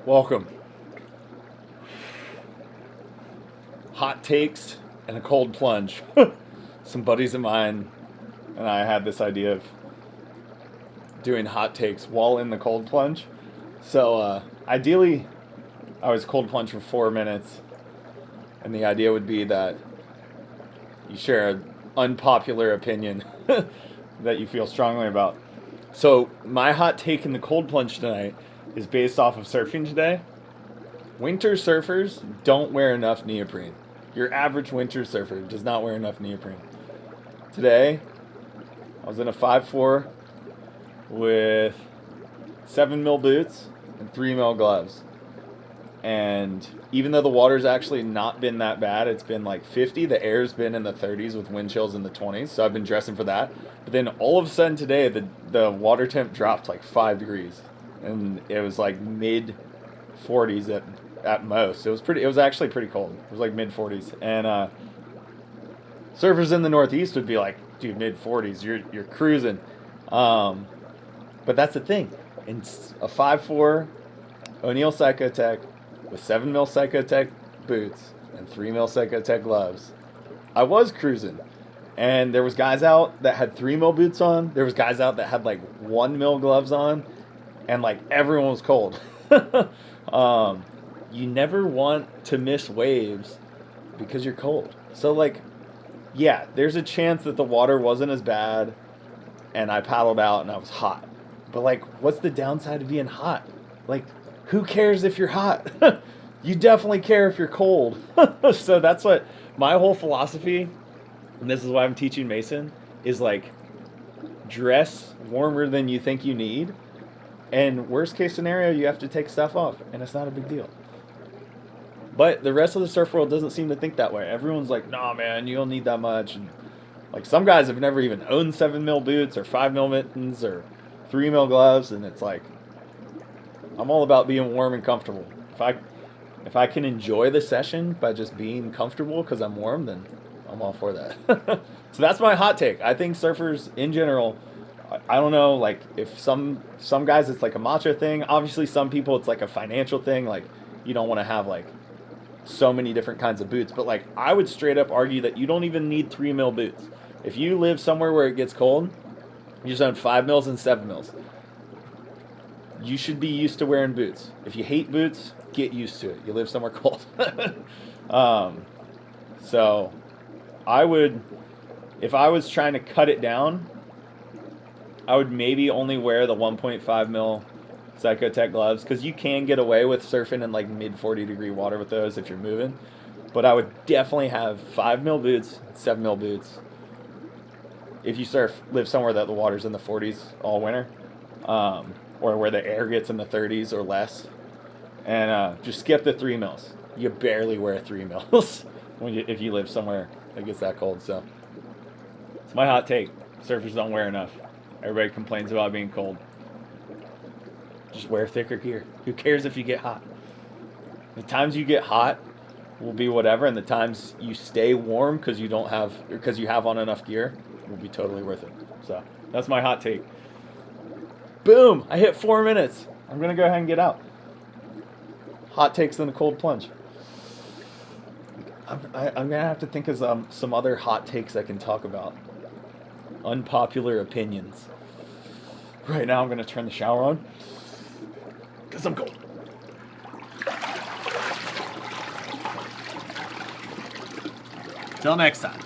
Welcome. Hot takes and a cold plunge. Some buddies of mine and I had this idea of doing hot takes while in the cold plunge. So ideally, I was cold plunge for 4 minutes, and the idea would be that you share an unpopular opinion that you feel strongly about. So my hot take in the cold plunge tonight is based off of surfing today. Winter surfers don't wear enough neoprene. Your average winter surfer does not wear enough neoprene. Today, I was in a 5'4" with 7mm boots and 3mm gloves. And even though the water's actually not been that bad, it's been like 50, the air's been in the 30s with wind chills in the 20s, so I've been dressing for that. But then all of a sudden today, the water temp dropped like 5 degrees. And it was like mid 40s at most. It was actually pretty cold. It was like mid 40s. And surfers in the Northeast would be like, dude, mid 40s, you're cruising. But that's the thing. In a 5'4" O'Neill Psychotech with 7mm Psychotech boots and 3mm Psychotech gloves, I was cruising. And there was guys out that had 3mm boots on. There was guys out that had like 1mm gloves on. And like everyone was cold. You never want to miss waves because you're cold. So like, yeah, there's a chance that the water wasn't as bad and I paddled out and I was hot. But like, what's the downside of being hot? Like, who cares if you're hot? You definitely care if you're cold. So that's what my whole philosophy, and this is why I'm teaching Mason, is like, dress warmer than you think you need. And worst case scenario, you have to take stuff off, and it's not a big deal. But the rest of the surf world doesn't seem to think that way. Everyone's like, nah, man, you don't need that much. And like, some guys have never even owned 7mm boots or 5mm mittens or 3mm gloves, and it's like, I'm all about being warm and comfortable. If I can enjoy the session by just being comfortable because I'm warm, then I'm all for that. So that's my hot take. I think surfers in general, I don't know, like, if some guys it's like a macho thing. Obviously some people it's like a financial thing, like you don't want to have like so many different kinds of boots. But like, I would straight up argue that you don't even need 3mm boots. If you live somewhere where it gets cold, you just own 5mm and 7mm. You should be used to wearing boots. If you hate boots, get used to it. You live somewhere cold. So I would, if I was trying to cut it down, I would maybe only wear the 1.5mm Psychotech gloves, because you can get away with surfing in like mid 40 degree water with those if you're moving. But I would definitely have 5mm boots, 7mm boots. If you live somewhere that the water's in the 40s all winter, or where the air gets in the 30s or less, and just skip the 3mm. You barely wear 3mm if you live somewhere that gets that cold. So it's my hot take. Surfers don't wear enough. Everybody complains about being cold. Just wear thicker gear. Who cares if you get hot? The times you get hot will be whatever, and the times you stay warm because you have on enough gear will be totally worth it. So that's my hot take. Boom! I hit 4 minutes. I'm gonna go ahead and get out. Hot takes in the cold plunge. I'm gonna have to think of some other hot takes I can talk about. Unpopular opinions. Right now I'm gonna turn the shower on because I'm cold. Till next time.